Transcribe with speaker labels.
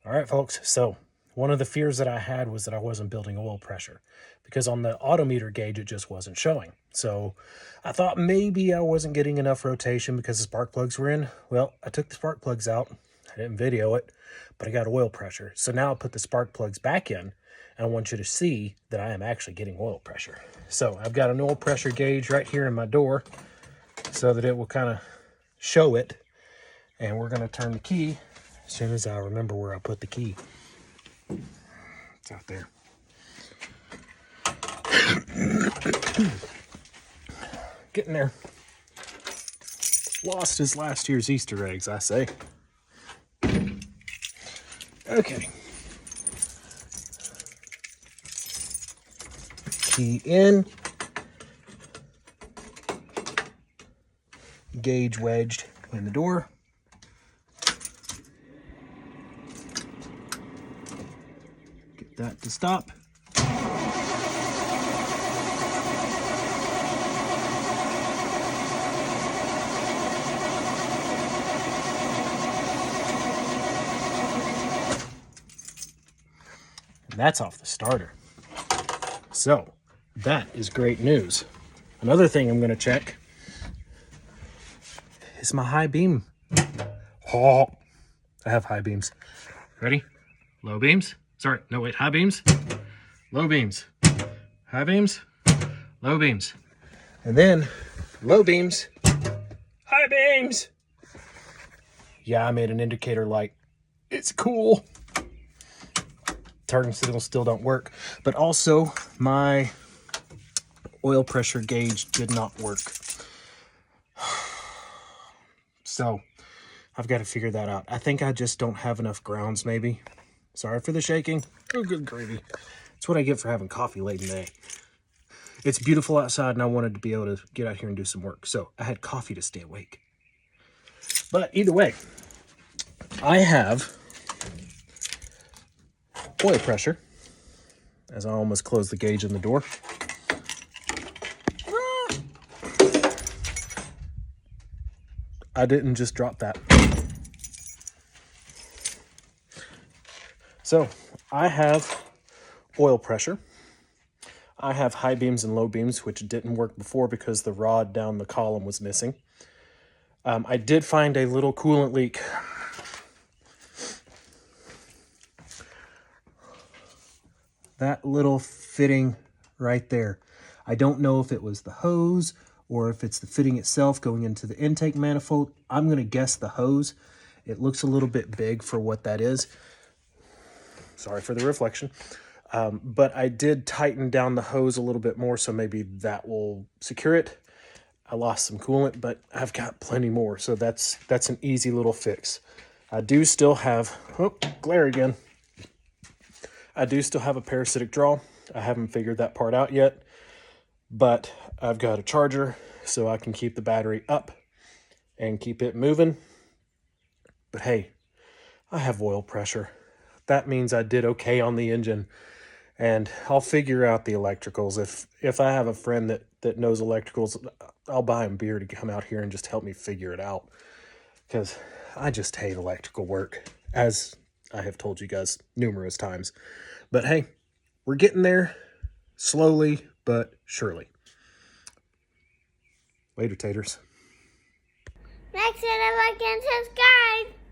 Speaker 1: All right, folks. So one of the fears that I had was that I wasn't building oil pressure because on the odometer gauge, it just wasn't showing. So I thought maybe I wasn't getting enough rotation because the spark plugs were in. Well, I took the spark plugs out. I didn't video it, but I got oil pressure. So now I'll put the spark plugs back in, and I want you to see that I am actually getting oil pressure. So I've got an oil pressure gauge right here in my door so that it will kind of show it. And we're going to turn the key as soon as I remember where I put the key. It's out there. Getting there. Lost as last year's Easter eggs, I say. Okay. Key in. Gauge wedged in the door. Get that to stop. And that's off the starter. So that is great news. Another thing I'm going to check is my high beam. Oh, I have high beams. Ready? Low beams. Sorry, no wait, high beams. Low beams. High beams. Low beams. And then low beams. High beams. Yeah, I made an indicator light. It's cool. Turn signals still don't work, but also my oil pressure gauge did not work. So I've got to figure that out. I think I just don't have enough grounds, maybe. Sorry for the shaking. Oh, good gravy. That's what I get for having coffee late in the day. It's beautiful outside, and I wanted to be able to get out here and do some work. So I had coffee to stay awake. But either way, I have oil pressure, as I almost closed the gauge in the door. I didn't just drop that. So I have oil pressure. I have high beams and low beams, which didn't work before because the rod down the column was missing. I did find a little coolant leak. That little fitting right there. I don't know if it was the hose or if it's the fitting itself going into the intake manifold. I'm going to guess the hose. It looks a little bit big for what that is. Sorry for the reflection. But I did tighten down the hose a little bit more, so maybe that will secure it. I lost some coolant, but I've got plenty more, so that's an easy little fix. I do still have, oh, glare again. I do still have a parasitic draw. I haven't figured that part out yet, but I've got a charger so I can keep the battery up and keep it moving. But hey, I have oil pressure. That means I did okay on the engine, and I'll figure out the electricals. If I have a friend that knows electricals, I'll buy him beer to come out here and just help me figure it out, because I just hate electrical work, as I have told you guys numerous times. But hey, we're getting there slowly but surely. Later, taters.
Speaker 2: Make sure to like and subscribe.